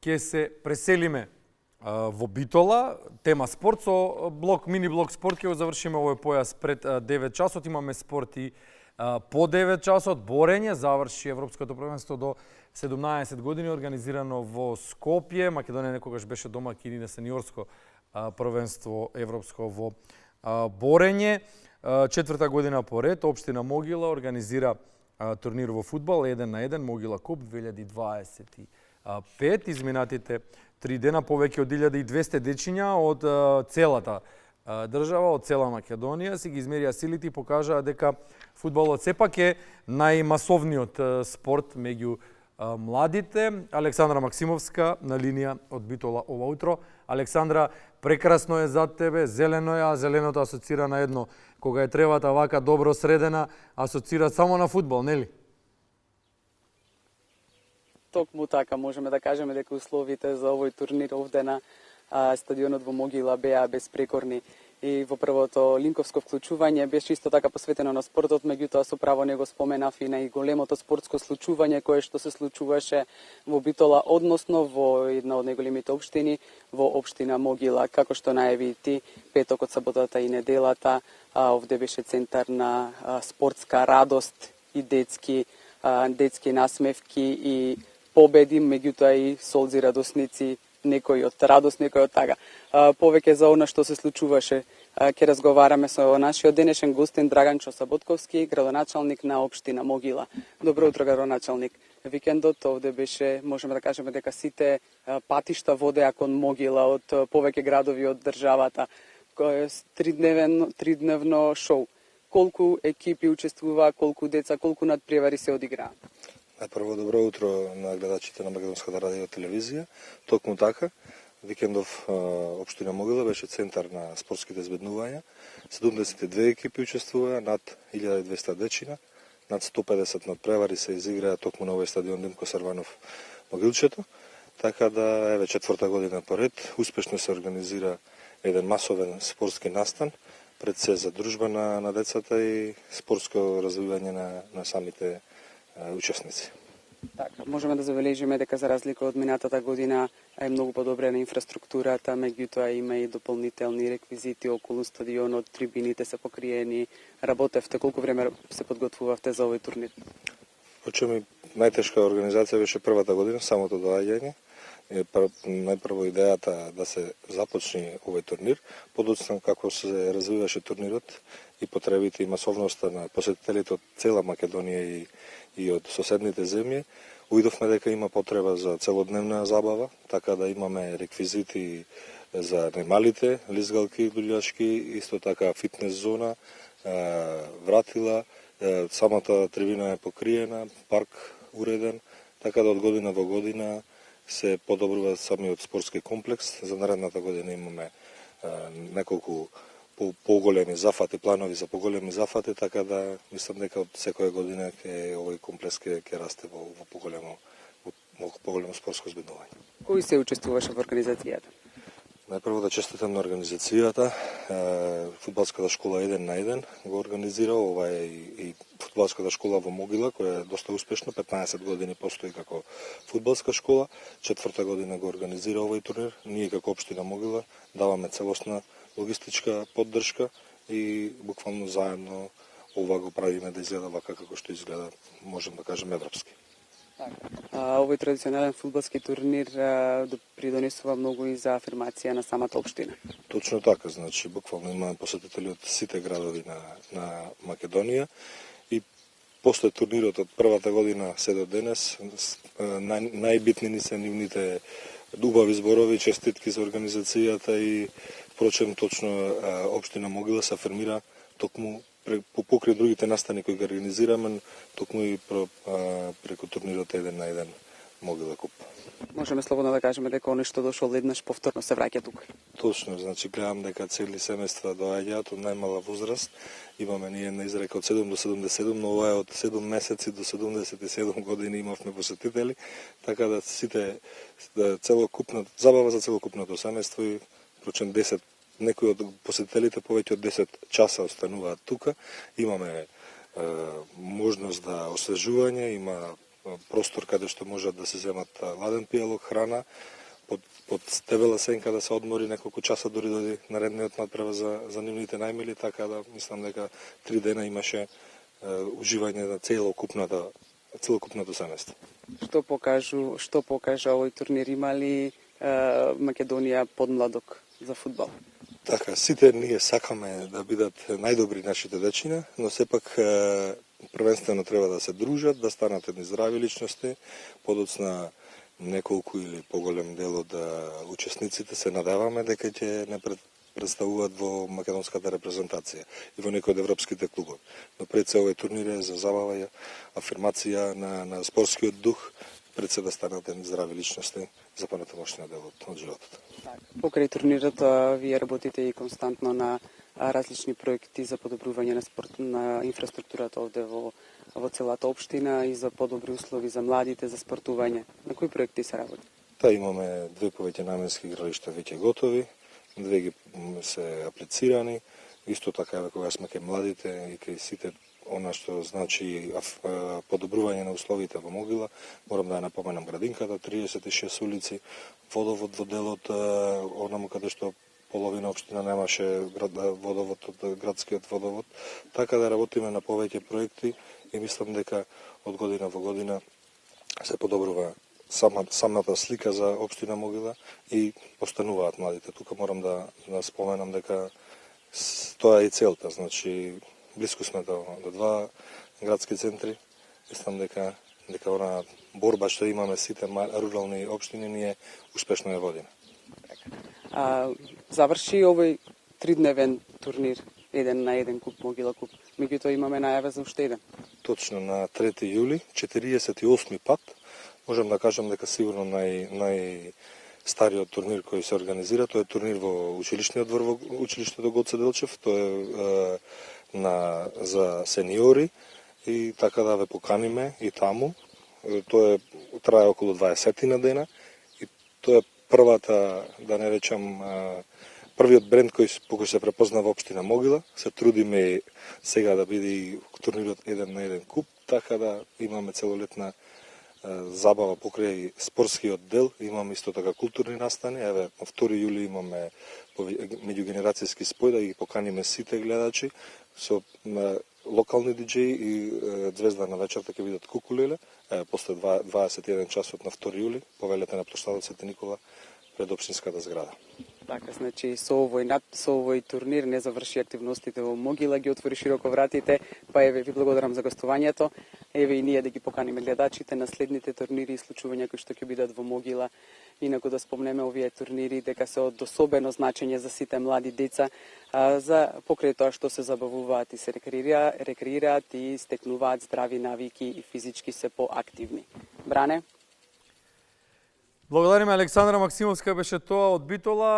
ќе се преселиме во Битола, тема спорт, со мини блок спорт ќе го завршиме овој појас пред 9 часот, имаме спорт и по 9 часот, борење, заврши Европското првенство до 17 години, организирано во Скопје. Македонија некогаш беше домакин на сениорско првенство европско во борење. Четврта година поред, општина Могила организира турнир во фудбал 1-1 Могила Куп 2025. Изминатите 3 дена повеќе од 1200 дечиња од целата држава, од цела Македонија си ги измерија силите и покажаа дека фудбалот сепак е најмасовниот спорт меѓу младите. Александра Максимовска на линија од Битола ова утро. Александра, прекрасно е зад тебе, зелено е, а зеленото асоцира на едно. Кога е тревата вака добро средена, асоцира само на фудбал, нели? Токму така, можеме да кажеме дека условите за овој турнир овде на стадионот во Могила беа безпрекорни. И во првото линковско вклучување беше исто така посветено на спортот, меѓутоа со право не го споменав и на големото спортско случување кое што се случуваше во Битола, односно во една од најголемите општини, во општина Могила. Како што најави ти, петокот, саботата и неделата, овде беше центар на спортска радост и детски насмевки и победи, меѓутоа и солзи радосници, некој од радост, некој од тага. Повеќе за она што се случуваше, ќе разговараме со нашиот денешен гостин Драганчо Саботковски, градоначалник на општина Могила. Добро утро, градоначалник. Викендот овде беше, можеме да кажеме дека сите патишта водеа кон Могила од повеќе градови од државата. Тридневно шоу. Колку екипи учествуваа, колку деца, колку надпревари се одиграа? Најпрво добро утро на гледачите на Македонската радио телевизија. Токму така, викендов општина Могила беше центар на спортските збеднувања. 72 екипи учествуваа, над 1200 дечина, над 150 надпревари се изиграа токму на овој стадион Димко Сарванов Могилчето. Така да, еве, четврта година поред, успешно се организира еден масовен спортски настан, пред се за дружба на децата и спортско развивање на самите учесници. Така, можеме да забележиме дека за разлика од минатата година е многу подобрена инфраструктурата, меѓутоа има и дополнителни реквизити околу стадионот, трибините се покриени. Работевте, колку време се подготвувавте за овој турнир? Почему најтешка организација беше првата година, самото доаѓање. Најпрво идејата да се започне овој турнир, подоцна како се развиваше турнирот и потребите и масовноста на посетителите од цела Македонија и од соседните земји, уидовме дека има потреба за целодневна забава, така да имаме реквизити за најмалите, лизгалки, дуљашки, исто така фитнес зона, вратила, самата трибина е покриена, парк уреден, така да од година во година се подобрува самиот спортски комплекс. За наредната година имаме неколку поголеми зафати, планови за поголеми зафати, така да мислам дека од секоја година овој комплекс ќе расте во поголемо спортско збеднување. Кој се учествуваше во организацијата? Најпрво да честитам на организацијата. Фудбалската школа 1-1 го организира, ова е и фудбалската школа во Могила, која е доста успешна, 15 години постои како фудбалска школа. Четврта година го организира овој турнир. Ние како општина Могила даваме целосна логистичка поддршка и буквално заедно ова го правиме да изгледа вака како што изгледа, можем да кажем, европски. Овој традиционален фудбалски турнир придонесува многу и за афирмација на самата општина. Точно така, значи буквално имаме посетители од сите градови на Македонија и после турнирот од првата година се до денес најбитни ни се нивните убави зборови, честитки за организацијата и впрочем точно општина Могила се афирмира токму покрај другите настани кои ги организираме, токму и преку турнирот 1-1 Могила Куп. Можеме слободно да кажеме дека оној што дошол еднаш повторно се враќа тука. Точно, значи гледам дека цели семејства доаѓаат од најмала возраст. Имаме ние една изрека од 7 до 77, но ова е од 7 месеци до 77 години имавме посетители, така да сите целокупната забава за целокупното семејство и впрочем 10 некои од посетителите повеќе од 10 часа остануваат тука. Имаме можност да освежување, има простор каде што можат да се земат ладен пијалок, храна, под стебела сенка да се одмори неколку часа, дури дојде наредниот надпревар за нивните најмили, така да мислам дека 3 дена имаше уживање на целокупното семејство. Што покажа овој турнир? Има ли Македонија подмладок за фудбал? Така, сите ние сакаме да бидат најдобри нашите дечиња, но сепак првенствено треба да се дружат, да станат едни здрави личности, подоцна неколку или поголем дел од учесниците се надеваме дека ќе не представуваат во македонската репрезентација и во некои од европските клубови. Но пред се овој турнир е за забава, афирмација на спортскиот дух, пред се да станат едни здрави личности за понатамошниот дел од животот. Покрај турнирот, вие работите и константно на различни проекти за подобрување на инфраструктурата овде во целата општина и за подобри услови за младите за спортување. На кои проекти се работи? Имаме 2 повеќе наменски игралишта веќе готови, 2 ги се аплицирани, исто така еве кога сме кај младите и кај сите она што значи подобрување на условите во Могила, морам да ја напоменам градинката, 36 улици, водовод во делот, онаму каде што половина општина немаше водовод од градскиот водовод, така да работиме на повеќе проекти и мислам дека од година во година се подобрува самата слика за општина Могила и остануваат младите. Тука морам да споменам дека тоа е и целта, значи блиску сме до 2 градски центри. Мислам дека она борба што имаме сите рурални општини ние успешно ја водиме. Заврши овој 3-дневен турнир, 1-на-1 куп Могила куп. Меѓутоа имаме најава за уште еден. Точно на 3 јули, 48 пат, можам да кажам дека сигурно најстариот турнир кој се организира, тоа е турнир во училишниот двор во училиштето Гоце Делчев, тоа е за сениори и така да ве поканиме и таму. Тоа трае околу 20 на дена и тоа е првата, да не речам, првиот бренд по кој се препозна во општина Могила. Се трудиме сега да биде турнирот 1-на-1 куп, така да имаме целолетна забава покрај спортскиот дел, имаме исто така културни настани. Еве, на 2 јули имаме меѓугенерацијски спој да ги поканиме сите гледачи со локални диџеи и звезда на вечерта ќе бидат кукулеле, после 21 часот на 2 јули, повелете на плоштадот Свети Никола пред општинската зграда. Така, значи со овој турнир не заврши активностите во Могила, ги отвори широко вратите, па еве ви благодарам за гостувањето. Еве и ние да ги поканиме гледачите на следните турнири и случувања кои што ќе бидат во Могила. Инаку да спомнеме овие турнири дека се од особено значење за сите млади деца, за покрај тоа што се забавуваат и се рекреираат и стекнуваат здрави навики и физички се поактивни. Бране? Благодариме, Александра Максимовска беше тоа од Битола.